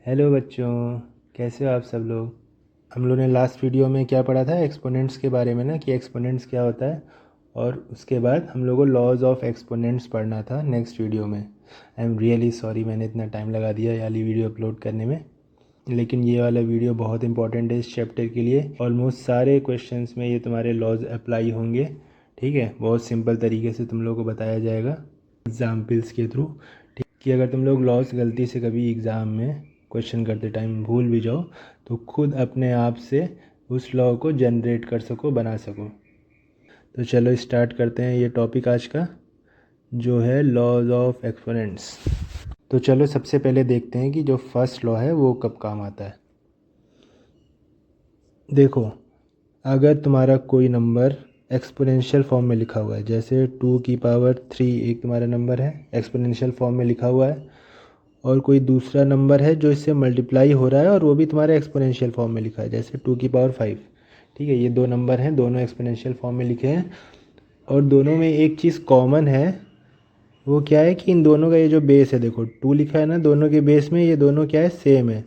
Hello बच्चों, कैसे हो आप सब लोग। हम लोगों ने लास्ट वीडियो में क्या पढ़ा था, एक्सपोनेंट्स के बारे में ना, कि एक्सपोनेंट्स क्या होता है। और उसके बाद हम लोगों को लॉज ऑफ एक्सपोनेंट्स पढ़ना था नेक्स्ट वीडियो में। आई एम रियली सॉरी, मैंने इतना टाइम लगा दिया ये वाली वीडियो अपलोड करने में। लेकिन ये वाला वीडियो बहुत इंपॉर्टेंट है इस चैप्टर के लिए। ऑलमोस्ट सारे क्वेश्चंस में ये तुम्हारे लॉज अप्लाई होंगे। ठीक है, बहुत सिंपल तरीके से तुम लोगों को बताया जाएगा एग्जाम्पल्स के थ्रू। ठीक, कि अगर तुम लोग लॉज गलती से कभी एग्ज़ाम में क्वेश्चन करते टाइम भूल भी जाओ तो खुद अपने आप से उस लॉ को जनरेट कर सको, बना सको। तो चलो स्टार्ट करते हैं ये टॉपिक आज का, जो है लॉज ऑफ एक्सपोनेंट्स। तो चलो सबसे पहले देखते हैं कि जो फर्स्ट लॉ है वो कब काम आता है। देखो, अगर तुम्हारा कोई नंबर एक्सपोनेंशियल फॉर्म में लिखा हुआ है, जैसे 2 की पावर 3 एक तुम्हारा नंबर है, एक्सपोनेंशियल फॉर्म में लिखा हुआ है। और कोई दूसरा नंबर है जो इससे मल्टीप्लाई हो रहा है और वो भी तुम्हारे एक्सपोनेंशियल फॉर्म में लिखा है, जैसे 2 की पावर 5। ठीक है, ये दो नंबर हैं, दोनों एक्सपोनेंशियल फॉर्म में लिखे हैं। और दोनों में एक चीज़ कॉमन है, वो क्या है कि इन दोनों का ये जो बेस है, देखो 2 लिखा है ना, दोनों के बेस में ये दोनों क्या है, सेम है।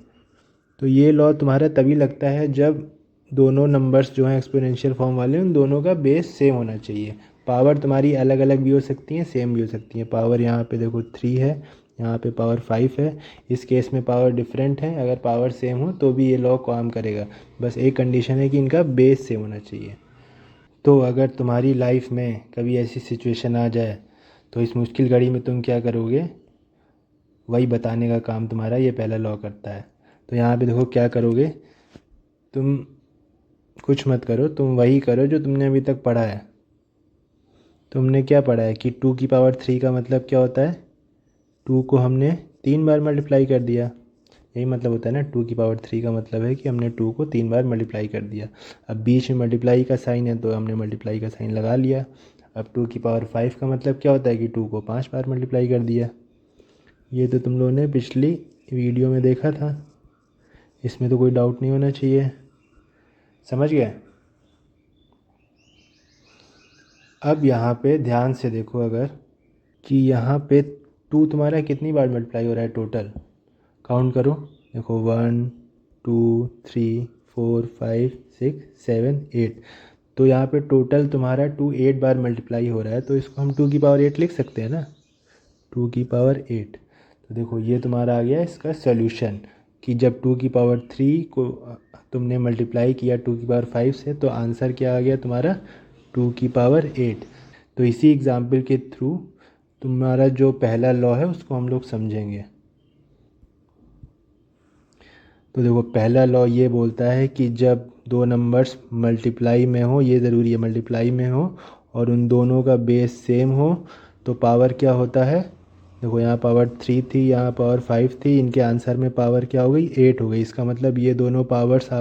तो ये लॉ तुम्हारा तभी लगता है जब दोनों नंबर्स जो हैं एक्सपोनेंशियल फॉर्म वाले, उन दोनों का बेस सेम होना चाहिए। पावर तुम्हारी अलग अलग भी हो सकती हैं, सेम भी हो सकती हैं। पावर यहाँ पे देखो 3 है, यहाँ पे पावर 5 है। इस केस में पावर डिफरेंट है, अगर पावर सेम हो तो भी ये लॉ काम करेगा। बस एक कंडीशन है कि इनका बेस सेम होना चाहिए। तो अगर तुम्हारी लाइफ में कभी ऐसी सिचुएशन आ जाए तो इस मुश्किल घड़ी में तुम क्या करोगे, वही बताने का काम तुम्हारा ये पहला लॉ करता है। तो यहाँ पे देखो क्या करोगे, तुम कुछ मत करो, तुम वही करो जो तुमने अभी तक पढ़ा है। तुमने क्या पढ़ा है कि 2 की पावर 3 का मतलब क्या होता है, 2 को हमने 3 बार मल्टीप्लाई कर दिया। यही मतलब होता है ना, 2 की पावर 3 का मतलब है कि हमने 2 को 3 बार मल्टीप्लाई कर दिया। अब बीच में मल्टीप्लाई का साइन है तो हमने मल्टीप्लाई का साइन लगा लिया। अब 2 की पावर 5 का मतलब क्या होता है कि 2 को 5 बार मल्टीप्लाई कर दिया। ये तो तुम लोगों ने पिछली वीडियो में देखा था, इसमें तो कोई डाउट नहीं होना चाहिए। समझ गए। अब यहाँ पे ध्यान से देखो, अगर कि यहाँ पे 2 तुम्हारा कितनी बार मल्टीप्लाई हो रहा है टोटल, काउंट करो। देखो 1 2 3 4 5 6 7 8। तो यहाँ पे टोटल तुम्हारा 2 8 बार मल्टीप्लाई हो रहा है, तो इसको हम 2 की पावर 8 लिख सकते हैं ना, 2 की पावर 8। तो देखो ये तुम्हारा आ गया इसका सोल्यूशन, कि जब 2 की पावर 3 को तुमने मल्टीप्लाई किया 2 की पावर 5 से, तो आंसर क्या आ गया तुम्हारा, 2 की पावर 8। तो इसी एग्जाम्पल के थ्रू तुम्हारा जो पहला लॉ है उसको हम लोग समझेंगे। तो देखो पहला लॉ ये बोलता है कि जब दो नंबर्स मल्टीप्लाई में हो, ये ज़रूरी है मल्टीप्लाई में हो, और उन दोनों का बेस सेम हो, तो पावर क्या होता है। देखो यहाँ पावर 3 थी, यहाँ पावर 5 थी, इनके आंसर में पावर क्या हो गई, 8 हो गई। इसका मतलब ये दोनों पावर्स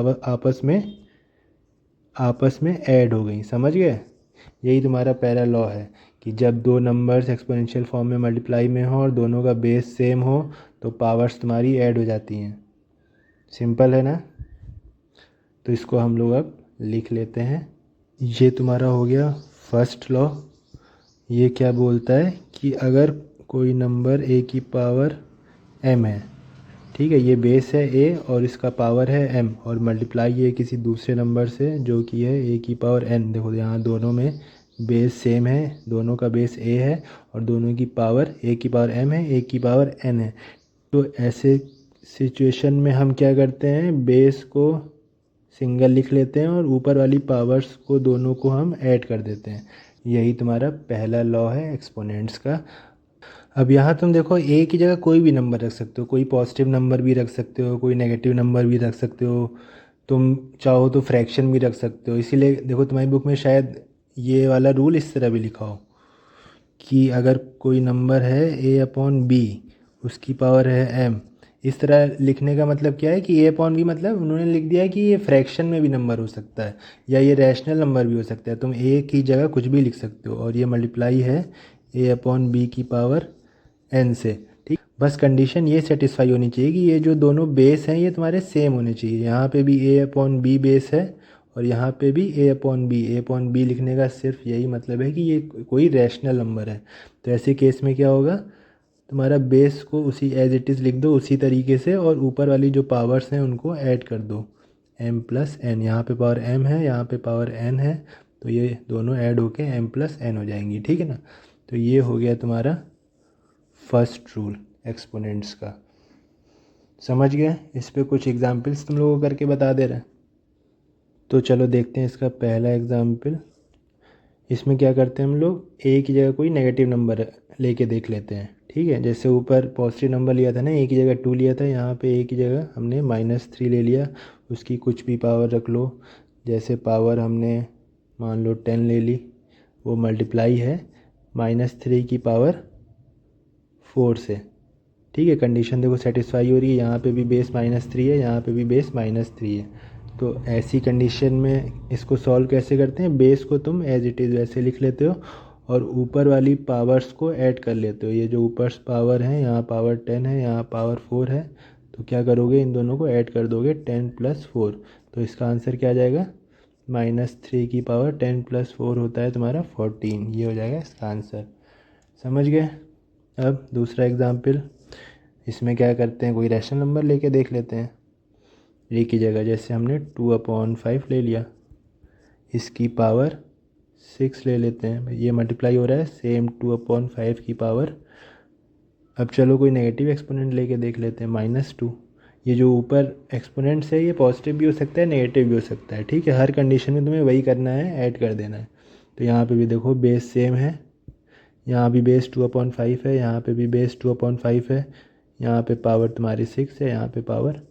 आपस में ऐड हो गई। समझ गए। यही तुम्हारा पहला लॉ है कि जब दो नंबर्स एक्सपोनेंशियल फॉर्म में मल्टीप्लाई में हो और दोनों का बेस सेम हो, तो पावर्स तुम्हारी ऐड हो जाती हैं। सिंपल है ना। तो इसको हम लोग अब लिख लेते हैं। ये तुम्हारा हो गया फर्स्ट लॉ। ये क्या बोलता है कि अगर कोई नंबर a की पावर m है, ठीक है, ये बेस है a और इसका पावर है m, और मल्टीप्लाई ये किसी दूसरे नंबर से जो कि है a की पावर n। देखो यहाँ दोनों में बेस सेम है, दोनों का बेस a है और दोनों की पावर a की पावर m है, a की पावर n है। तो ऐसे सिचुएशन में हम क्या करते हैं, बेस को सिंगल लिख लेते हैं और ऊपर वाली पावर्स को दोनों को हम ऐड कर देते हैं। यही तुम्हारा पहला लॉ है एक्सपोनेंट्स का। अब यहाँ तुम देखो, ए की जगह कोई भी नंबर रख सकते हो, कोई पॉजिटिव नंबर भी रख सकते हो, कोई नेगेटिव नंबर भी रख सकते हो, तुम चाहो तो फ्रैक्शन भी रख सकते हो। इसीलिए देखो तुम्हारी बुक में शायद ये वाला रूल इस तरह भी लिखा हो कि अगर कोई नंबर है a/b, उसकी पावर है m। इस तरह लिखने का मतलब क्या है कि a/b मतलब उन्होंने लिख दिया है कि ये फ्रैक्शन में भी नंबर हो सकता है या ये रैशनल नंबर भी हो सकता है। तुम a की जगह कुछ भी लिख सकते हो, और ये मल्टीप्लाई है a/b की पावर n से। ठीक, बस कंडीशन ये सेटिस्फाई होनी चाहिए कि ये जो दोनों बेस हैं ये तुम्हारे सेम होने चाहिए। यहाँ पे भी a/b बेस है और यहाँ पे भी a/b लिखने का सिर्फ यही मतलब है कि ये कोई रैशनल नंबर है। तो ऐसे केस में क्या होगा, तुम्हारा बेस को उसी एज इट इज़ लिख दो उसी तरीके से, और ऊपर वाली जो पावर्स हैं उनको ऐड कर दो, m प्लस एन। यहाँ पे पावर m है, यहाँ पे पावर n है, तो ये दोनों ऐड होके m प्लस n हो जाएंगी, ठीक है ना। तो ये हो गया तुम्हारा फर्स्ट रूल एक्सपोनेंट्स का। समझ गए? इस पे कुछ एग्जाम्पल्स तुम लोगों को करके बता दे रहे हैं। तो चलो देखते हैं इसका पहला एग्जाम्पल। इसमें क्या करते हैं हम लोग, एक ही जगह कोई नेगेटिव नंबर लेके देख लेते हैं, ठीक है। जैसे ऊपर पॉजिटिव नंबर लिया था ना, एक ही जगह 2 लिया था, यहाँ पे एक ही जगह हमने -3 ले लिया, उसकी कुछ भी पावर रख लो। जैसे पावर हमने मान लो 10 ले ली, वो मल्टीप्लाई है -3 की पावर 4 से, ठीक है। कंडीशन देखो सेटिस्फाई हो रही है, यहाँ पे भी बेस -3 है, यहाँ पे भी बेस -3 है। तो ऐसी कंडीशन में इसको सॉल्व कैसे करते हैं, बेस को तुम एज इट इज़ वैसे लिख लेते हो और ऊपर वाली पावर्स को ऐड कर लेते हो। ये जो ऊपर पावर है, यहाँ पावर 10 है, यहाँ पावर 4 है, तो क्या करोगे, इन दोनों को ऐड कर दोगे, 10 + 4। तो इसका आंसर क्या आ जाएगा, -3 की पावर 10 + 4 होता है तुम्हारा 14। ये हो जाएगा इसका आंसर। समझ गए? अब दूसरा एग्जाम्पल, इसमें क्या करते हैं, कोई रैशनल नंबर लेके देख लेते हैं एक ही जगह। जैसे हमने 2/5 ले लिया, इसकी पावर 6 ले लेते हैं, ये मल्टीप्लाई हो रहा है सेम 2/5 की पावर। अब चलो कोई नेगेटिव एक्सपोनेंट लेके देख लेते हैं, -2। ये जो ऊपर एक्सपोनेंट्स है ये पॉजिटिव भी हो सकता है, नेगेटिव भी हो सकता है, ठीक है। हर कंडीशन में तुम्हें वही करना है, ऐड कर देना है। तो यहाँ पे भी देखो बेस सेम है, यहाँ भी बेस 2/5 है, यहाँ पे भी बेस 2/5 है, यहाँ पे पावर तुम्हारी 6 है, यहाँ पे पावर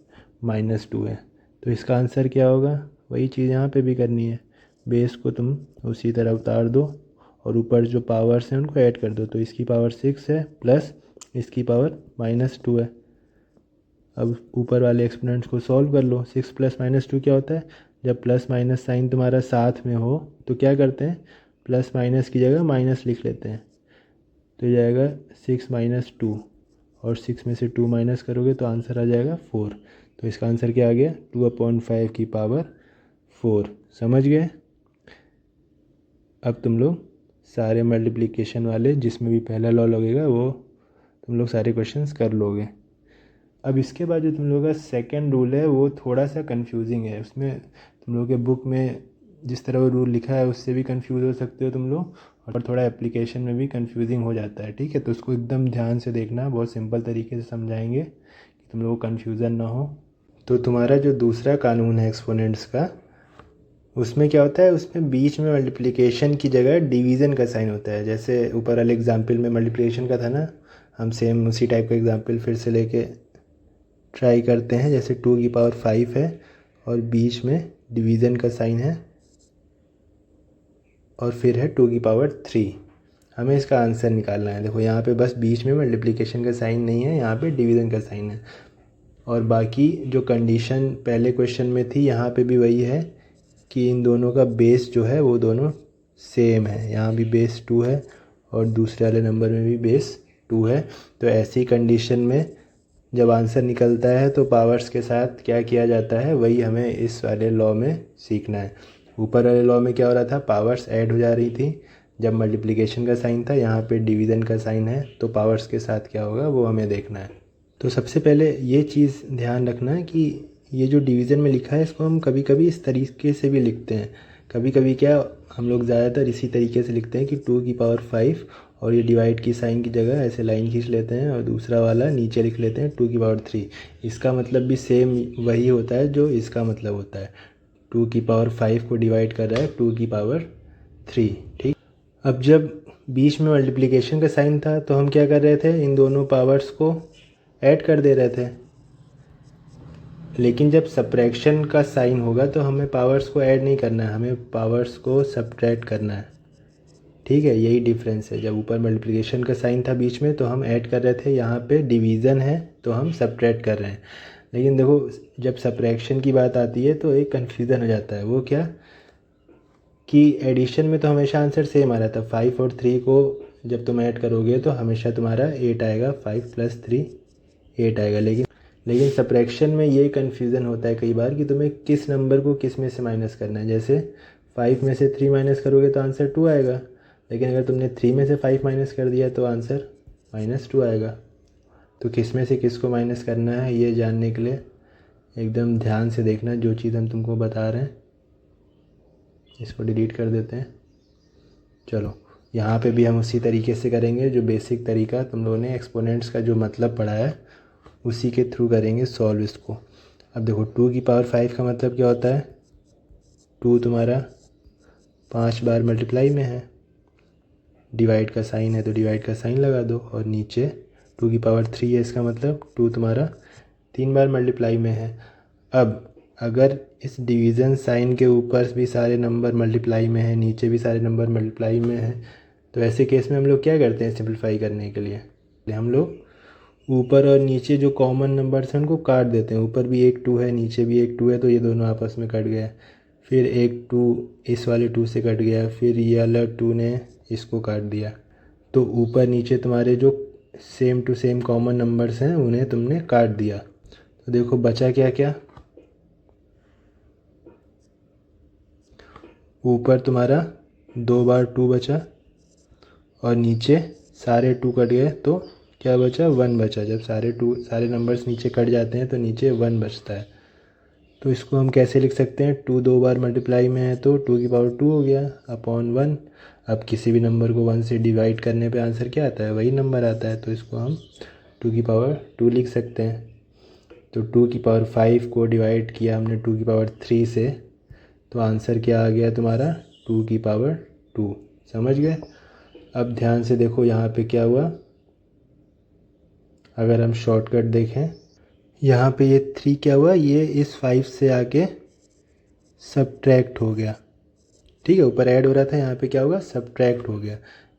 -2 है। तो इसका आंसर क्या होगा, वही चीज़ यहाँ पे भी करनी है, बेस को तुम उसी तरह उतार दो और ऊपर जो पावर्स हैं उनको ऐड कर दो। तो इसकी पावर 6 है प्लस इसकी पावर -2 है। अब ऊपर वाले एक्सपोनेंट्स को सॉल्व कर लो। 6 + -2 क्या होता है, जब प्लस माइनस साइन तुम्हारा साथ में हो तो क्या करते हैं, प्लस माइनस की जगह माइनस लिख लेते हैं। तो ये जाएगा 6 - 2, और 6 में से 2 माइनस करोगे तो आंसर आ जाएगा 4। तो इसका आंसर क्या आ गया, 2/5 की पावर 4। समझ गए? अब तुम लोग सारे मल्टीप्लिकेशन वाले जिसमें भी पहला लॉ लगेगा वो तुम लोग सारे क्वेश्चंस कर लोगे। अब इसके बाद जो तुम लोगों का सेकंड रूल है वो थोड़ा सा कंफ्यूजिंग है। उसमें तुम लोगों के बुक में जिस तरह वो रूल लिखा है उससे भी कंफ्यूज हो सकते हो तुम लोग, और थोड़ा एप्लीकेशन में भी कंफ्यूजिंग हो जाता है, ठीक है। तो उसको एकदम ध्यान से देखना, बहुत सिंपल तरीके से समझाएंगे कि तुम लोगों को कन्फ्यूज़न ना हो। तो तुम्हारा जो दूसरा कानून है एक्सपोनेंट्स का, उसमें क्या होता है, उसमें बीच में मल्टीप्लिकेशन की जगह डिवीज़न का साइन होता है। जैसे ऊपर वाले एग्जाम्पल में मल्टीप्लिकेशन का था ना, हम सेम उसी टाइप का एग्जाम्पल फिर से लेके ट्राई करते हैं। जैसे 2⁵ है और बीच में डिवीज़न का साइन है और फिर है 2⁵। हमें इसका आंसर निकालना है। देखो यहाँ पे बस बीच में मल्टीप्लिकेशन का साइन नहीं है, यहाँ पे डिवीज़न का साइन है। और बाकी जो कंडीशन पहले क्वेश्चन में थी यहाँ पे भी वही है कि इन दोनों का बेस जो है वो दोनों सेम है। यहाँ भी बेस 2 है और दूसरे वाले नंबर में भी बेस 2 है। तो ऐसी कंडीशन में जब आंसर निकलता है तो पावर्स के साथ क्या किया जाता है, वही हमें इस वाले लॉ में सीखना है। ऊपर वाले लॉ में क्या हो रहा था, पावर्स ऐड हो जा रही थी जब मल्टीप्लिकेशन का साइन था, यहाँ पे डिवीज़न का साइन है, तो पावर्स के साथ क्या होगा वो हमें देखना है। तो सबसे पहले ये चीज़ ध्यान रखना है कि ये जो डिवीज़न में लिखा है इसको हम कभी कभी इस तरीके से भी लिखते हैं। कभी कभी क्या हम लोग ज़्यादातर इसी तरीके से लिखते हैं कि 2⁵ और ये डिवाइड की साइन की जगह ऐसे लाइन खींच लेते हैं और दूसरा वाला नीचे लिख लेते हैं 2⁵। इसका मतलब भी सेम वही होता है जो इसका मतलब होता है, 2⁵ को डिवाइड कर रहा है 2⁵, ठीक। अब जब बीच में मल्टीप्लिकेशन का साइन था तो हम क्या कर रहे थे, इन दोनों पावर्स को ऐड कर दे रहे थे। लेकिन जब सब्ट्रैक्शन का साइन होगा तो हमें पावर्स को ऐड नहीं करना है, हमें पावर्स को सब्ट्रैक्ट करना है, ठीक है। यही डिफरेंस है। जब ऊपर मल्टीप्लिकेशन का साइन था बीच में तो हम ऐड कर रहे थे, यहाँ पे डिवीज़न है तो हम सब्ट्रैक्ट कर रहे हैं। लेकिन देखो जब सब्ट्रैक्शन की बात आती है तो एक कन्फ्यूज़न हो जाता है। वो क्या कि एडिशन में तो हमेशा आंसर सेम आ रहा था, 5 और 3 को जब तुम ऐड करोगे तो हमेशा तुम्हारा 8 आएगा, 5 + 3 8 आएगा। लेकिन सब्ट्रैक्शन में ये कन्फ्यूज़न होता है कई बार कि तुम्हें किस नंबर को किस में से माइनस करना है। जैसे 5 में से 3 माइनस करोगे तो आंसर 2 आएगा, लेकिन अगर तुमने 3 में से 5 माइनस कर दिया तो आंसर -2 आएगा। तो किस में से किसको माइनस करना है ये जानने के लिए एकदम ध्यान से देखना जो चीज़ हम तुमको बता रहे हैं। इसको डिलीट कर देते हैं। चलो यहाँ पे भी हम उसी तरीके से करेंगे जो बेसिक तरीका तुम लोगों ने एक्सपोनेंट्स का जो मतलब पढ़ा है उसी के थ्रू करेंगे सॉल्व इसको। अब देखो 2⁵ का मतलब क्या होता है, 2 तुम्हारा 5 बार मल्टीप्लाई में है, डिवाइड का साइन है तो डिवाइड का साइन लगा दो, और नीचे 2⁵ है, इसका मतलब 2 तुम्हारा 3 बार मल्टीप्लाई में है। अब अगर इस डिवीज़न साइन के ऊपर भी सारे नंबर मल्टीप्लाई में है, नीचे भी सारे नंबर मल्टीप्लाई में है, तो ऐसे केस में हम लोग क्या करते हैं सिंपलीफाई करने के लिए हम लोग ऊपर और नीचे जो कॉमन नंबर्स हैं उनको काट देते हैं। ऊपर भी एक 2 है, नीचे भी एक 2 है, तो ये दोनों आपस में कट गया। फिर एक 2 इस वाले 2 से कट गया, फिर ये अलग 2 ने इसको काट दिया। तो ऊपर नीचे तुम्हारे जो same to same common numbers हैं उन्हें तुमने काट दिया। तो देखो बचा क्या क्या, ऊपर तुम्हारा 2 बार 2 बचा और नीचे सारे 2 कट गए तो क्या बचा, 1 बचा। जब सारे नंबर्स नीचे कट जाते हैं तो नीचे 1 बचता है। तो इसको हम कैसे लिख सकते हैं, 2 2 बार मल्टीप्लाई में है तो 2⁵2 हो गया अपॉन 1। अब किसी भी नंबर को 1 से डिवाइड करने पे आंसर क्या आता है, वही नंबर आता है, तो इसको हम 2⁵2 लिख सकते हैं। तो 2⁵5 को डिवाइड किया हमने 2⁵3 से, तो आंसर क्या आ गया तुम्हारा 2⁵2। समझ गए। अब ध्यान से देखो यहाँ पे क्या हुआ, अगर हम शॉर्टकट देखें यहाँ पे ये 3 क्या हुआ, ये इस 5 से आके सब्ट्रैक्ट हो गया। ठीक है, ऊपर ऐड हो रहा था, यहाँ पे क्या होगा सब्ट्रैक्ट हो गया।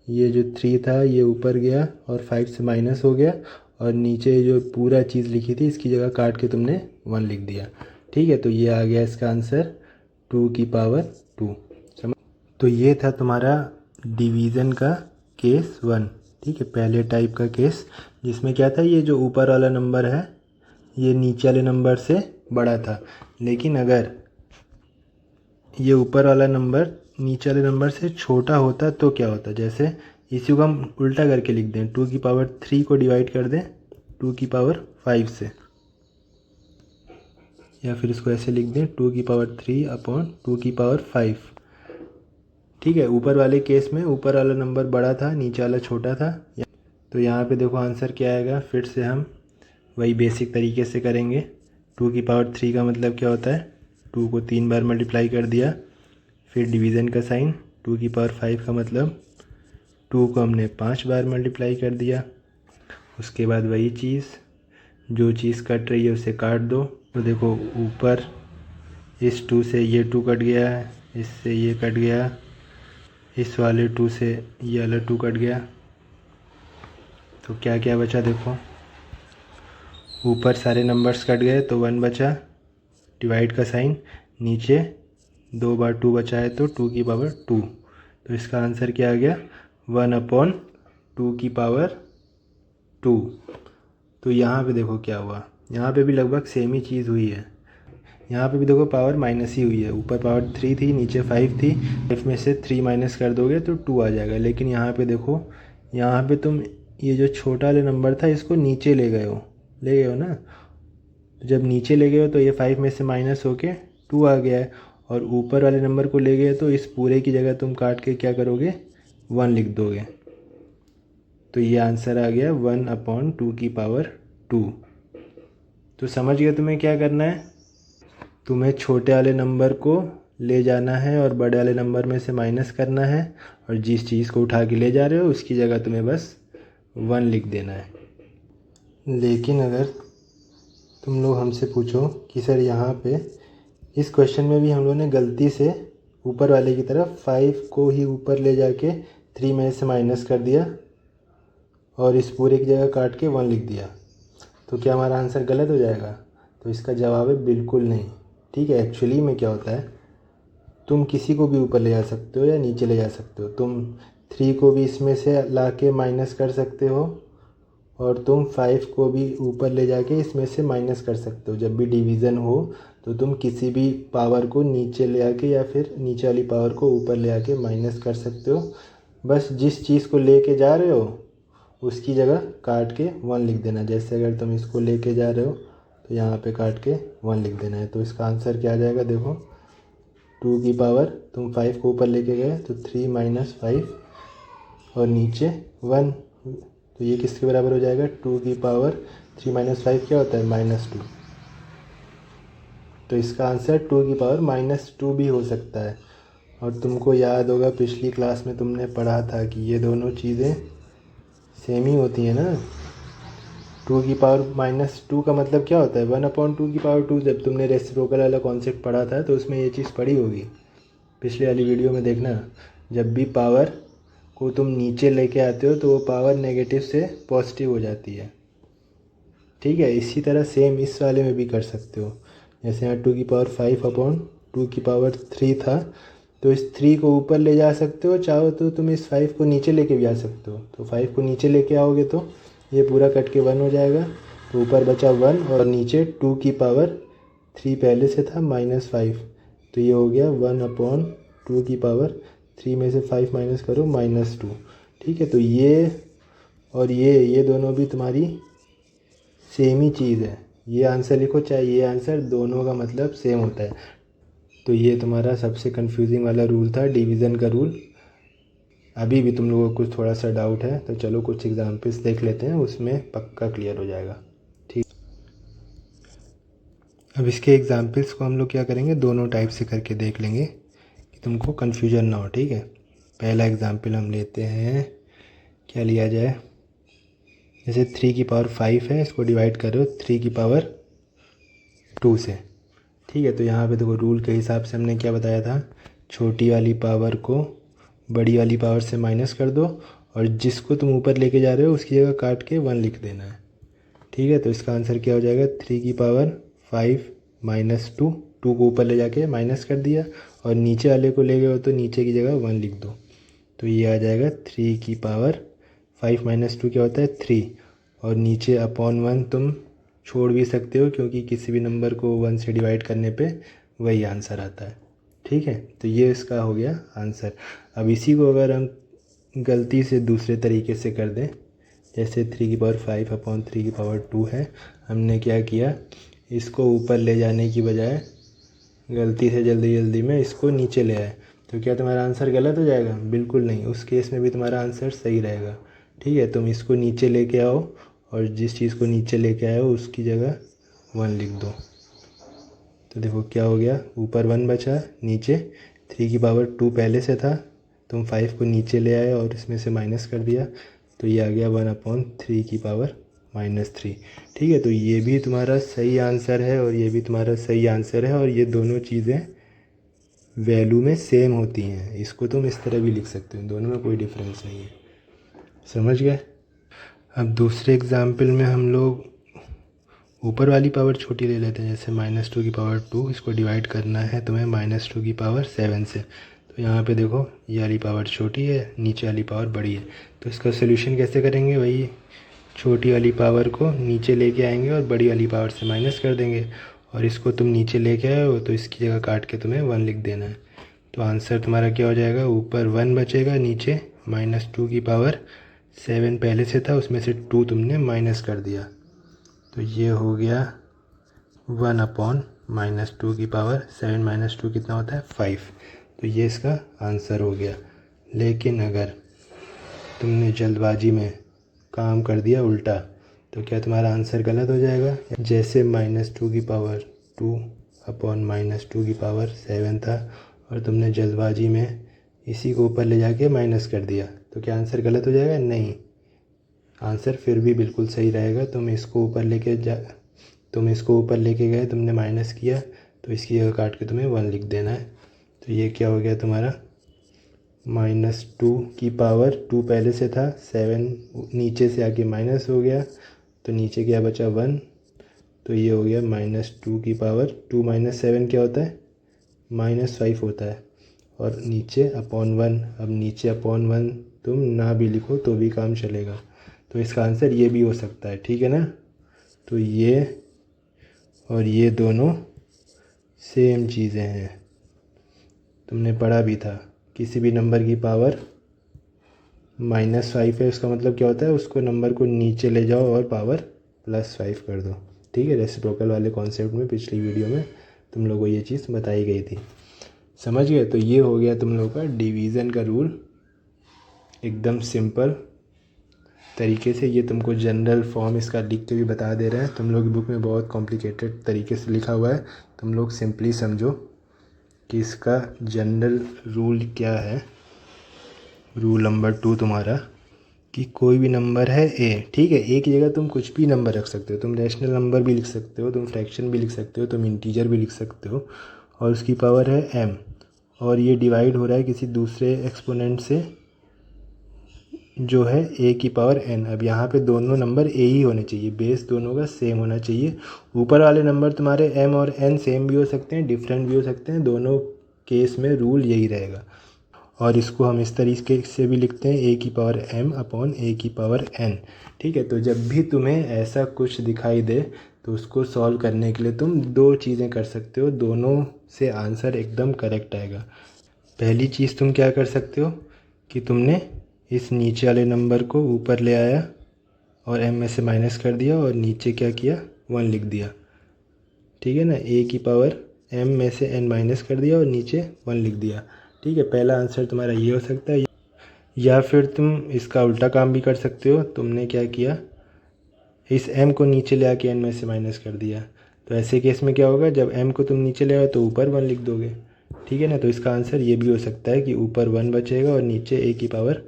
ये जो 3 था ये ऊपर गया और 5 से माइनस हो गया, और नीचे जो पूरा चीज़ लिखी थी इसकी जगह काट के तुमने 1 लिख दिया। ठीक है, तो ये आ गया इसका आंसर 2⁵2। समझ। तो ये था तुम्हारा डिवीज़न का केस 1। ठीक है, पहले टाइप का केस जिसमें क्या था, ये जो ऊपर वाला नंबर है ये नीचे वाले नंबर से बड़ा था। लेकिन अगर ये ऊपर वाला नंबर नीचे वाले नंबर से छोटा होता तो क्या होता, जैसे इसी को हम उल्टा करके लिख दें, 2⁵3 को डिवाइड कर दें 2⁵5 से, या फिर इसको ऐसे लिख दें 2⁵3 अपॉन 2⁵5। ठीक है, ऊपर वाले केस में ऊपर वाला नंबर बड़ा था, नीचे वाला छोटा था। तो यहाँ पे देखो आंसर क्या आएगा, फिर से हम वही बेसिक तरीके से करेंगे। 2⁵3 का मतलब क्या होता है, 2 को 3 बार मल्टीप्लाई कर दिया, फिर डिवीज़न का साइन। 2⁵5 का मतलब 2 को हमने 5 बार मल्टीप्लाई कर दिया। उसके बाद वही चीज़, जो चीज़ कट रही है उसे काट दो। तो देखो ऊपर इस 2 से ये 2 कट गया है, इससे ये कट गया, इस वाले 2 से ये अलग 2 कट गया। तो क्या क्या बचा देखो, ऊपर सारे नंबर्स कट गए तो 1 बचा, डिवाइड का साइन, नीचे 2 बार 2 बचा है तो 2⁵2। तो इसका आंसर क्या आ गया, 1/2⁵2। तो यहाँ पे देखो क्या हुआ, यहाँ पे भी लगभग सेम ही चीज़ हुई है। यहाँ पे भी देखो पावर माइनस ही हुई है, ऊपर पावर 3 थी नीचे 5 थी, 5 में से 3 माइनस कर दोगे तो 2 आ जाएगा। लेकिन यहाँ पे देखो, यहाँ पे तुम ये जो छोटा वाले नंबर था इसको नीचे ले गए हो ना। तो जब नीचे ले गए हो तो ये 5 में से माइनस होके 2 आ गया है, और ऊपर वाले नंबर को ले गए तो इस पूरे की जगह तुम काट के क्या करोगे, 1 लिख दोगे। तो ये आंसर आ गया 1/2⁵2। तो समझ गए तुम्हें क्या करना है, तुम्हें छोटे वाले नंबर को ले जाना है और बड़े वाले नंबर में से माइनस करना है, और जिस चीज़ को उठा के ले जा रहे हो उसकी जगह तुम्हें बस 1 लिख देना है। लेकिन अगर तुम लोग हमसे पूछो कि सर यहाँ पे इस क्वेश्चन में भी हम लोगों ने गलती से ऊपर वाले की तरफ 5 को ही ऊपर ले जाके 3 में से माइनस कर दिया और इस पूरे की जगह काट के 1 लिख दिया, तो क्या हमारा आंसर गलत हो जाएगा। तो इसका जवाब है बिल्कुल नहीं। ठीक है, एक्चुअली में क्या होता है, तुम किसी को भी ऊपर ले जा सकते हो या नीचे ले जा सकते हो। तुम 3 को भी इसमें से ला के माइनस कर सकते हो, और तुम 5 को भी ऊपर ले जाके इसमें से माइनस कर सकते हो। जब भी डिवीज़न हो तो तुम किसी भी पावर को नीचे ले आके या फिर नीचे वाली पावर को ऊपर ले आके माइनस कर सकते हो। बस जिस चीज़ को ले के जा रहे हो उसकी जगह काट के 1 लिख देना। जैसे अगर तुम इसको लेके जा रहे हो तो यहाँ पे काट के 1 लिख देना है। तो इसका आंसर क्या आ जाएगा, देखो 2 की पावर, तुम 5 को ऊपर लेके गए तो 3 माइनस 5 और नीचे 1, तो ये किसके बराबर हो जाएगा, 2 की पावर 3 माइनस 5 क्या होता है, -2। तो इसका आंसर 2 की पावर -2 भी हो सकता है। और तुमको याद होगा पिछली क्लास में तुमने पढ़ा था कि ये दोनों चीज़ें सेम ही होती हैं ना। 2 की पावर -2 का मतलब क्या होता है, 1/2 की पावर 2। जब तुमने रेसिप्रोकल वाला कॉन्सेप्ट पढ़ा था तो उसमें ये चीज़ पढ़ी होगी, पिछले वाली वीडियो में देखना। जब भी पावर को तुम नीचे लेके आते हो तो वो पावर नेगेटिव से पॉजिटिव हो जाती है, ठीक है। इसी तरह सेम इस वाले में भी कर सकते हो। जैसे यहाँ 2 की पावर 5/2 की पावर 3 था, तो इस 3 को ऊपर ले जा सकते हो, चाहो तो तुम इस 5 को नीचे लेके भी आ सकते हो। तो 5 को नीचे लेके आओगे तो ये पूरा कट के 1 हो जाएगा, तो ऊपर बचा 1 और नीचे 2 की पावर 3 पहले से था -5, तो ये हो गया 1/2 की पावर 3 में से 5 माइनस करो -2, ठीक है। तो ये और ये दोनों भी तुम्हारी सेम ही चीज़ है। ये आंसर लिखो चाहे ये आंसर, दोनों का मतलब सेम होता है। तो ये तुम्हारा सबसे कंफ्यूजिंग वाला रूल था, डिवीज़न का रूल। अभी भी तुम लोगों को कुछ थोड़ा सा डाउट है तो चलो कुछ एग्जांपल्स देख लेते हैं, उसमें पक्का क्लियर हो जाएगा, ठीक। अब इसके एग्जांपल्स को हम लोग क्या करेंगे, दोनों टाइप से करके देख लेंगे कि तुमको कन्फ्यूजन ना हो, ठीक है। पहला एग्जांपल हम लेते हैं, क्या लिया जाए, जैसे 3 की पावर 5 है, इसको डिवाइड करो 3 की पावर 2 से, ठीक है। तो यहाँ पे देखो रूल के हिसाब से हमने क्या बताया था, छोटी वाली पावर को बड़ी वाली पावर से माइनस कर दो और जिसको तुम ऊपर लेके जा रहे हो उसकी जगह काट के 1 लिख देना है, ठीक है। तो इसका आंसर क्या हो जाएगा, 3 की पावर 5 -2, 2 को ऊपर ले जाके माइनस कर दिया और नीचे वाले को ले गए हो तो नीचे की जगह 1 लिख दो, तो ये आ जाएगा 3 की पावर 5 -2 क्या होता है 3, और नीचे अपॉन 1 तुम छोड़ भी सकते हो क्योंकि किसी भी नंबर को 1 से डिवाइड करने पे वही आंसर आता है, ठीक है। तो ये इसका हो गया आंसर। अब इसी को अगर हम गलती से दूसरे तरीके से कर दें, जैसे 3 की पावर 5/3 की पावर 2 है, हमने क्या किया, इसको ऊपर ले जाने की बजाय गलती से जल्दी जल्दी में इसको नीचे ले आए, तो क्या तुम्हारा आंसर गलत हो जाएगा, बिल्कुल नहीं। उस केस में भी तुम्हारा आंसर सही रहेगा, ठीक है। तुम इसको नीचे लेके आओ और जिस चीज़ को नीचे लेके आए हो उसकी जगह 1 लिख दो, तो देखो क्या हो गया, ऊपर 1 बचा, नीचे 3 की पावर 2 पहले से था, तुम 5 को नीचे ले आए और इसमें से माइनस कर दिया, तो ये आ गया 1/3 की पावर -3, ठीक है। तो ये भी तुम्हारा सही आंसर है और ये भी तुम्हारा सही आंसर है, और ये दोनों चीज़ें वैल्यू में सेम होती हैं। इसको तुम इस तरह भी लिख सकते हो, दोनों में कोई डिफरेंस नहीं है, समझ गए। अब दूसरे एग्जाम्पल में हम लोग ऊपर वाली पावर छोटी ले लेते हैं, जैसे -2 की पावर 2, इसको डिवाइड करना है तुम्हें -2 की पावर 7 से। तो यहाँ पे देखो ये वाली पावर छोटी है, नीचे वाली पावर बड़ी है, तो इसका सोल्यूशन कैसे करेंगे, वही छोटी वाली पावर को नीचे लेके आएंगे और बड़ी वाली पावर से माइनस कर देंगे, और इसको तुम नीचे लेके आए हो तो इसकी जगह काट के तुम्हें 1 लिख देना है। तो आंसर तुम्हारा क्या हो जाएगा, ऊपर 1 बचेगा, नीचे -2 की पावर 7 पहले से था, उसमें से 2 तुमने माइनस कर दिया, तो ये हो गया 1/-2 की पावर 7 - 2 कितना होता है 5, तो ये इसका आंसर हो गया। लेकिन अगर तुमने जल्दबाजी में काम कर दिया उल्टा, तो क्या तुम्हारा आंसर गलत हो जाएगा। जैसे -2 की पावर 2/-2 की पावर 7 था और तुमने जल्दबाजी में इसी को ऊपर ले जाके माइनस कर दिया, तो क्या आंसर गलत हो जाएगा, नहीं, आंसर फिर भी बिल्कुल सही रहेगा। तुम इसको ऊपर लेके गए, तुमने माइनस किया, तो इसकी जगह काट के तुम्हें 1 लिख देना है। तो ये क्या हो गया तुम्हारा, -2 की पावर 2 पहले से था, 7 नीचे से आके माइनस हो गया, तो नीचे क्या बचा 1, तो ये हो गया -2 की पावर 2 - 7 क्या होता है -5 होता है, और नीचे /1। अब नीचे /1 तुम ना भी लिखो तो भी काम चलेगा, तो इसका आंसर ये भी हो सकता है, ठीक है ना। तो ये और ये दोनों सेम चीज़ें हैं, तुमने पढ़ा भी था, किसी भी नंबर की पावर -5 है, उसका मतलब क्या होता है, उसको नंबर को नीचे ले जाओ और पावर +5 कर दो। ठीक है, रेसिप्रोकल वाले कॉन्सेप्ट में पिछली वीडियो में तुम लोगों को ये चीज़ बताई गई थी। समझ गए? तो ये हो गया तुम लोगों का डिवीज़न का रूल, एकदम सिंपल तरीके से। ये तुमको जनरल फॉर्म इसका लिख के भी बता दे रहे हैं। तुम लोग की बुक में बहुत कॉम्प्लिकेटेड तरीके से लिखा हुआ है, तुम लोग सिंपली समझो कि इसका जनरल रूल क्या है। रूल नंबर 2 तुम्हारा कि कोई भी नंबर है ए, ठीक है, एक जगह तुम कुछ भी नंबर रख सकते हो। तुम रैशनल नंबर भी लिख सकते हो, तुम फ्रैक्शन भी लिख सकते हो, तुम इंटीजर भी लिख सकते हो, और उसकी पावर है m, और ये डिवाइड हो रहा है किसी दूसरे एक्सपोनेंट से जो है a की पावर n। अब यहाँ पे दोनों नंबर a ही होने चाहिए, बेस दोनों का सेम होना चाहिए। ऊपर वाले नंबर तुम्हारे m और n सेम भी हो सकते हैं, डिफरेंट भी हो सकते हैं, दोनों केस में रूल यही रहेगा। और इसको हम इस तरीके से भी लिखते हैं a की पावर m अपॉन a की पावर n। ठीक है, तो जब भी तुम्हें ऐसा कुछ दिखाई दे तो उसको सॉल्व करने के लिए तुम दो चीज़ें कर सकते हो, दोनों से आंसर एकदम करेक्ट आएगा। पहली चीज़ तुम क्या कर सकते हो कि तुमने इस नीचे वाले नंबर को ऊपर ले आया और m में से माइनस कर दिया और नीचे क्या किया, 1 लिख दिया। ठीक है ना, a की पावर m में से n माइनस कर दिया और नीचे 1 लिख दिया। ठीक है, पहला आंसर तुम्हारा ये हो सकता है। या फिर तुम इसका उल्टा काम भी कर सकते हो। तुमने क्या किया, इस m को नीचे ले आके n में से माइनस कर दिया। तो ऐसे केस में क्या होगा, जब m को तुम नीचे ले आओ तो ऊपर 1 लिख दोगे। ठीक है ना, तो इसका आंसर ये भी हो सकता है कि ऊपर 1 बचेगा और नीचे a की पावर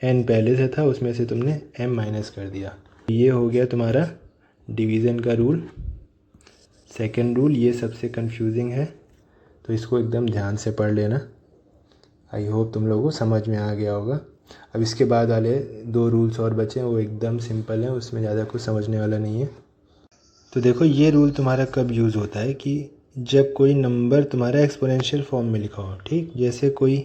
n पहले से था, उसमें से तुमने m माइनस कर दिया। ये हो गया तुम्हारा डिवीज़न का रूल। सेकेंड रूल ये सबसे कंफ्यूजिंग है, तो इसको एकदम ध्यान से पढ़ लेना। आई होप तुम लोगों को समझ में आ गया होगा। अब इसके बाद वाले 2 रूल्स और बचे हैं, वो एकदम सिंपल हैं, उसमें ज़्यादा कुछ समझने वाला नहीं है। तो देखो, ये रूल तुम्हारा कब यूज़ होता है कि जब कोई नंबर तुम्हारा एक्सपोनेंशियल फॉर्म में लिखा हो। ठीक, जैसे कोई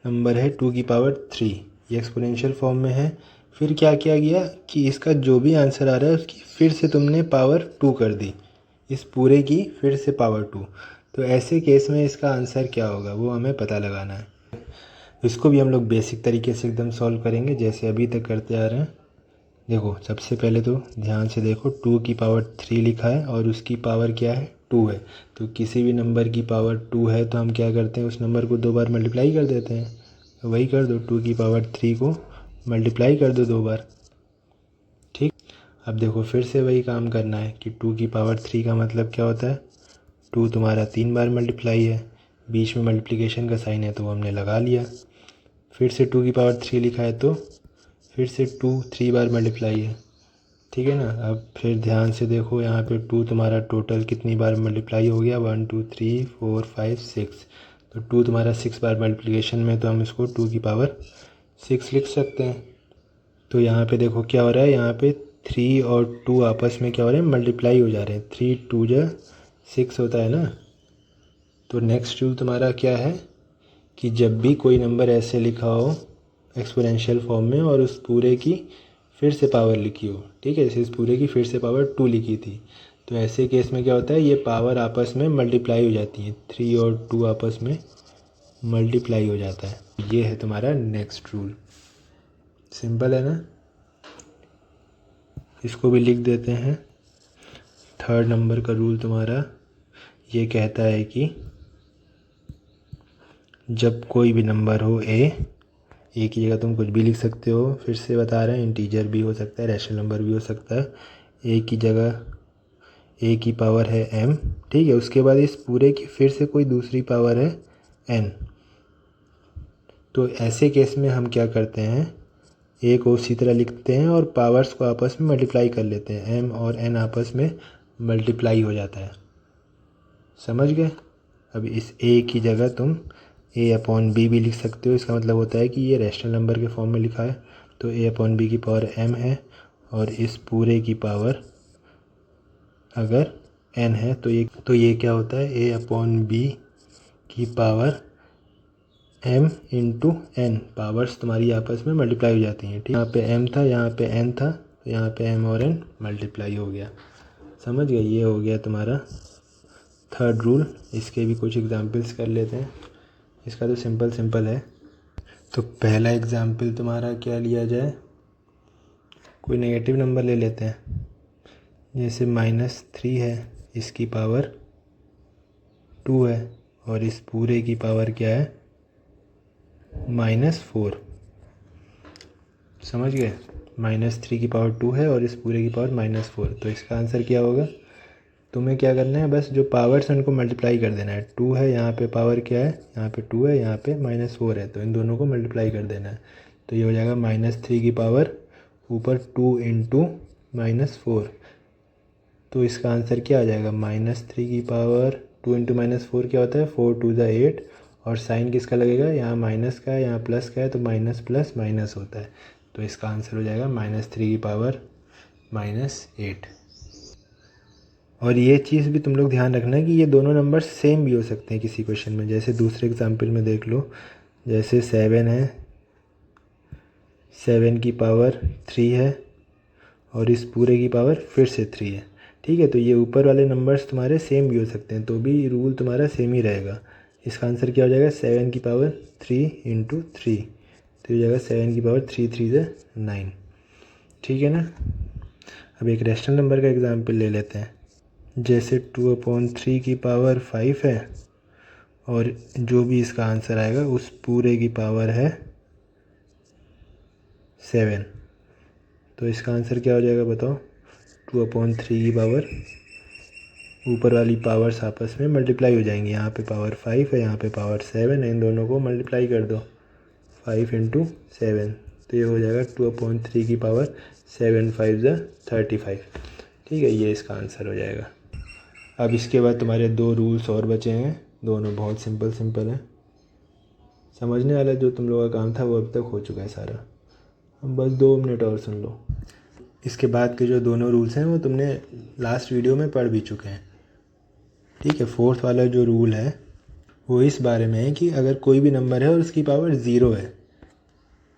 नंबर है 2 की पावर 3, ये एक्सपोनेंशियल फॉर्म में है। फिर क्या किया गया कि इसका जो भी आंसर आ रहा है उसकी फिर से तुमने पावर 2 कर दी, इस पूरे की फिर से पावर 2। तो ऐसे केस में इसका आंसर क्या होगा वो हमें पता लगाना है। इसको भी हम लोग बेसिक तरीके से एकदम सॉल्व करेंगे जैसे अभी तक करते आ रहे हैं। देखो, सबसे पहले तो ध्यान से देखो, 2 की पावर 3 लिखा है और उसकी पावर क्या है, 2 है। तो किसी भी नंबर की पावर 2 है तो हम क्या करते हैं, उस नंबर को 2 बार मल्टीप्लाई कर देते हैं। तो वही कर दो, 2 की पावर 3 को मल्टीप्लाई कर दो 2 बार। ठीक, अब देखो फिर से वही काम करना है कि 2 की पावर 3 का मतलब क्या होता है, 2 तुम्हारा 3 बार मल्टीप्लाई है, बीच में मल्टीप्लिकेशन का साइन है तो वो हमने लगा लिया। फिर से 2 की पावर 3 लिखा है तो फिर से 2 3 बार मल्टीप्लाई है। ठीक है ना, अब फिर ध्यान से देखो, यहाँ पे 2 तुम्हारा टोटल कितनी बार मल्टीप्लाई हो गया, 1 2 3 4 5 6। तो 2 तुम्हारा 6 बार मल्टीप्लिकेशन में, तो हम इसको 2 की पावर 6 लिख सकते हैं। तो यहाँ पे देखो क्या हो रहा है, यहाँ पे 3 और 2 आपस में क्या हो रहे हैं, मल्टीप्लाई हो जा रहे हैं। 3 2 जा 6 होता है ना। तो नेक्स्ट रूल तुम्हारा क्या है कि जब भी कोई नंबर ऐसे लिखा हो एक्सपोनेंशियल फॉर्म में और उस पूरे की फिर से पावर लिखी हो, ठीक है, जैसे इस पूरे की फिर से पावर 2 लिखी थी, तो ऐसे केस में क्या होता है, ये पावर आपस में मल्टीप्लाई हो जाती है। 3 और 2 आपस में मल्टीप्लाई हो जाता है। ये है तुम्हारा नेक्स्ट रूल। सिंपल है ना, इसको भी लिख देते हैं। थर्ड नंबर का रूल तुम्हारा ये कहता है कि जब कोई भी नंबर हो ए की जगह तुम कुछ भी लिख सकते हो, फिर से बता रहे हैं, इंटीजर भी हो सकता है, रैशनल नंबर भी हो सकता है। ए की जगह ए की पावर है m, ठीक है, उसके बाद इस पूरे की फिर से कोई दूसरी पावर है n। तो ऐसे केस में हम क्या करते हैं, ए को उसी तरह लिखते हैं और पावर्स को आपस में मल्टीप्लाई कर लेते हैं। m और n आपस में मल्टीप्लाई हो जाता है। समझ गए? अब इस a की जगह तुम a अपॉन b भी लिख सकते हो। इसका मतलब होता है कि ये रैशनल नंबर के फॉर्म में लिखा है, तो a अपॉन b की पावर m है, और इस पूरे की पावर अगर n है तो ये क्या होता है, a अपॉन b की power m into n। Powers तुम्हारी आपस में मल्टीप्लाई हो जाती हैं। ठीक, यहाँ पे m था, यहाँ पे n था, तो यहाँ पे m और n मल्टीप्लाई हो गया। समझ गए? ये हो गया तुम्हारा थर्ड रूल। इसके भी कुछ एग्जांपल्स कर लेते हैं। इसका तो सिंपल है। तो पहला एग्जाम्पल तुम्हारा क्या लिया जाए, कोई नेगेटिव नंबर ले लेते हैं। जैसे -3 है, इसकी पावर 2 है और इस पूरे की पावर क्या है, -4। समझ गए? -3 की पावर 2 है और इस पूरे की पावर -4। तो इसका आंसर क्या होगा? तुम्हें क्या करना है, बस जो पावर्स हैं उनको मल्टीप्लाई कर देना है। 2 है, यहाँ पे पावर क्या है, यहाँ पे 2 है, यहाँ पे -4 है, तो इन दोनों को मल्टीप्लाई कर देना है। तो ये हो जाएगा -3 की पावर ऊपर 2 इंटू -4। तो इसका आंसर क्या आ जाएगा, -3 की पावर 2 इंटू -4 क्या होता है, 4 2 ज़ा 8। और साइन किसका लगेगा, यहाँ माइनस का है, यहाँ प्लस का है, तो माइनस प्लस माइनस होता है। तो इसका आंसर हो जाएगा -3 की पावर -8। और ये चीज़ भी तुम लोग ध्यान रखना है कि ये दोनों नंबर सेम भी हो सकते हैं किसी क्वेश्चन में। जैसे दूसरे एग्जाम्पल में देख लो, जैसे 7 है, 7 की पावर 3 है और इस पूरे की पावर फिर से 3 है। ठीक है, तो ये ऊपर वाले नंबर्स तुम्हारे सेम भी हो सकते हैं, तो भी रूल तुम्हारा सेम ही रहेगा। इसका आंसर क्या हो जाएगा, 7 की पावर 3 इंटू 3। तो ये हो जाएगा 7 की पावर 3 3 ज़ा 9। ठीक है ना। अब एक रैशनल नंबर का एग्जाम्पल ले लेते हैं। जैसे 2/3 की पावर 5 है और जो भी इसका आंसर आएगा उस पूरे की पावर है 7। तो इसका आंसर क्या हो जाएगा बताओ, 2/3 की पावर, ऊपर वाली पावर्स आपस में मल्टीप्लाई हो जाएंगी। यहाँ पे पावर 5 है, यहाँ पे पावर 7 है, इन दोनों को मल्टीप्लाई कर दो, 5 इंटू 7। तो ये हो जाएगा 2/3 की पावर 7 5 ज़ा 35। ठीक है, ये इसका आंसर हो जाएगा। अब इसके बाद तुम्हारे 2 रूल्स और बचे हैं, दोनों बहुत सिंपल हैं। समझने वाला जो तुम लोगों का काम था वो अब तक हो चुका है सारा। अब बस 2 मिनट और सुन लो। इसके बाद के जो दोनों रूल्स हैं वो तुमने लास्ट वीडियो में पढ़ भी चुके हैं। ठीक है, 4th वाला जो रूल है वो इस बारे में है कि अगर कोई भी नंबर है और उसकी पावर 0 है,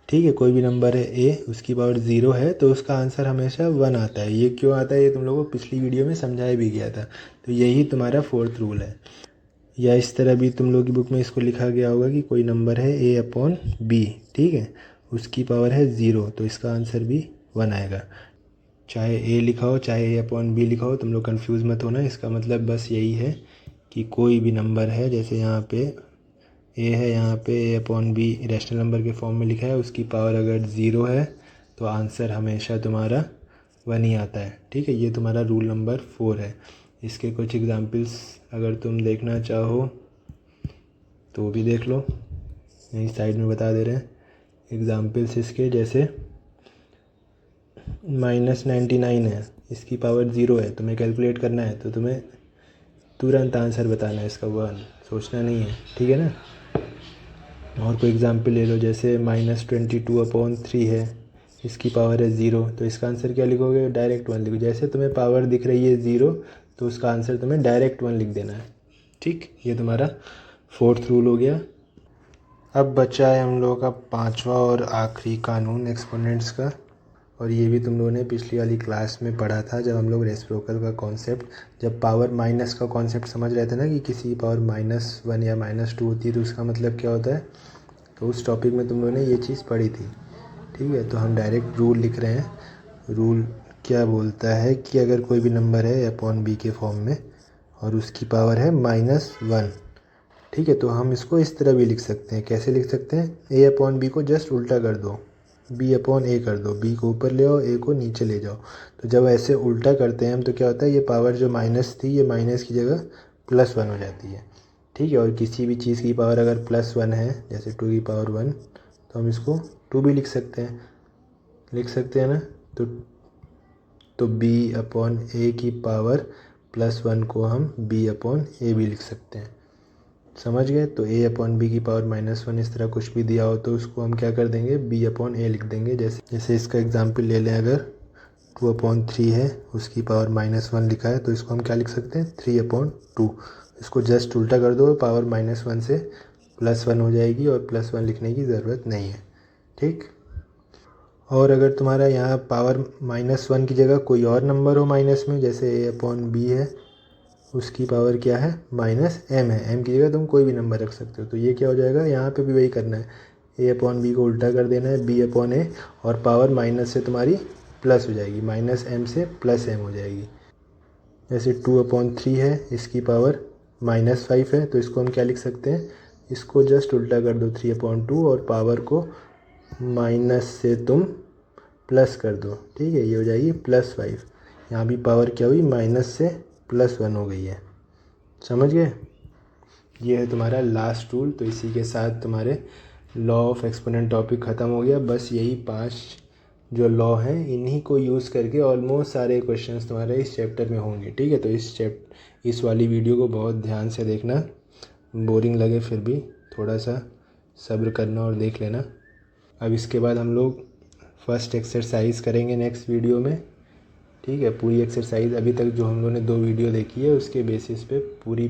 ठीक है, कोई भी नंबर है ए, उसकी पावर 0 है, तो उसका आंसर हमेशा 1 आता है। ये क्यों आता है ये तुम लोगों को पिछली वीडियो में समझाया भी गया था। तो यही तुम्हारा 4th रूल है। या इस तरह भी तुम लोग की बुक में इसको लिखा गया होगा कि कोई नंबर है a/b, ठीक है, उसकी पावर है 0, तो इसका आंसर भी 1 आएगा। चाहे a लिखा हो चाहे a/b लिखा हो, तुम लोग कंफ्यूज मत होना। इसका मतलब बस यही है कि कोई भी नंबर है, जैसे यहाँ पे a है, यहाँ पे a/b रैशनल नंबर के फॉर्म में लिखा है, उसकी पावर अगर 0 है तो आंसर हमेशा तुम्हारा 1 ही आता है। ठीक है, ये तुम्हारा रूल नंबर 4 है। इसके कुछ एग्जाम्पल्स अगर तुम देखना चाहो तो वो भी देख लो, यहीं साइड में बता दे रहे हैं एग्जाम्पल्स इसके। जैसे -99 है, इसकी पावर 0 है, तुम्हें कैलकुलेट करना है तो तुम्हें तुरंत आंसर बताना है इसका 1, सोचना नहीं है। ठीक है ना। और कोई एग्जाम्पल ले लो, जैसे -22/3 है, इसकी पावर है 0, तो इसका आंसर क्या लिखोगे, डायरेक्ट 1 लिखो। जैसे तुम्हें पावर दिख रही है 0 तो उसका आंसर तुम्हें डायरेक्ट 1 लिख देना है। ठीक, ये तुम्हारा 4th रूल हो गया। अब बचा है हम लोगों का 5वां और आखिरी कानून एक्सपोनेंट्स का, और ये भी तुम लोगों ने पिछली वाली क्लास में पढ़ा था जब हम लोग रेसिप्रोकल का कॉन्सेप्ट, जब पावर माइनस का कॉन्सेप्ट समझ रहे थे ना कि किसी की पावर -1 या -2 होती है तो उसका मतलब क्या होता है। तो उस टॉपिक में तुम लोगों ने ये चीज़ पढ़ी थी। ठीक है, तो हम डायरेक्ट रूल लिख रहे हैं। रूल क्या बोलता है कि अगर कोई भी नंबर है a/b के फॉर्म में और उसकी पावर है -1, ठीक है, तो हम इसको इस तरह भी लिख सकते हैं। कैसे लिख सकते हैं, a/b को जस्ट उल्टा कर दो, b/a कर दो, b को ऊपर ले आओ, a को नीचे ले जाओ। तो जब ऐसे उल्टा करते हैं हम तो क्या होता है, ये पावर जो माइनस थी ये माइनस की जगह +1 हो जाती है। ठीक है, और किसी भी चीज़ की पावर अगर +1 है, जैसे 2 की पावर 1, तो हम इसको 2 भी लिख सकते हैं ना। तो b/a की पावर +1 को हम b/a भी लिख सकते हैं। समझ गए। तो a/b की पावर -1 इस तरह कुछ भी दिया हो तो उसको हम क्या कर देंगे, b/a लिख देंगे। जैसे इसका एग्जाम्पल ले लें, अगर 2/3 है, उसकी पावर -1 लिखा है, तो इसको हम क्या लिख सकते हैं, 3/2। इसको जस्ट उल्टा कर दो, पावर -1 से +1 हो जाएगी और +1 लिखने की ज़रूरत नहीं है। ठीक। और अगर तुम्हारा यहाँ पावर -1 की जगह कोई और नंबर हो माइनस में, जैसे a/b है, उसकी पावर क्या है, -m है, m की जगह तुम कोई भी नंबर रख सकते हो। तो ये क्या हो जाएगा, यहाँ पे भी वही करना है, ए अपॉन बी को उल्टा कर देना है, बी अपॉन ए, और पावर माइनस से तुम्हारी प्लस हो जाएगी, माइनस एम से प्लस एम हो जाएगी। जैसे 2/3 है, इसकी पावर -5 है, तो इसको हम क्या लिख सकते हैं, इसको जस्ट उल्टा कर दो 3/2 और पावर को माइनस से तुम प्लस कर दो, ठीक है, ये हो जाएगी +5। यहाँ भी पावर क्या हुई, माइनस से +1 हो गई है। समझ गए? ये है तुम्हारा लास्ट रूल। तो इसी के साथ तुम्हारे लॉ ऑफ एक्सपोनेंट टॉपिक ख़त्म हो गया। बस यही 5 जो लॉ हैं इन्हीं को यूज़ करके ऑलमोस्ट सारे क्वेश्चंस तुम्हारे इस चैप्टर में होंगे, ठीक है। तो इस वाली वीडियो को बहुत ध्यान से देखना, बोरिंग लगे फिर भी थोड़ा सा सब्र करना और देख लेना। अब इसके बाद हम लोग फर्स्ट एक्सरसाइज करेंगे नेक्स्ट वीडियो में, ठीक है। पूरी एक्सरसाइज अभी तक जो हम लोगों ने 2 वीडियो देखी है उसके बेसिस पे पूरी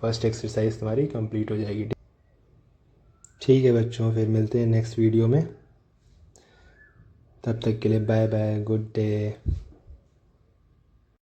फर्स्ट एक्सरसाइज तुम्हारी कंप्लीट हो जाएगी, ठीक है बच्चों। फिर मिलते हैं नेक्स्ट वीडियो में, तब तक के लिए बाय बाय, गुड डे।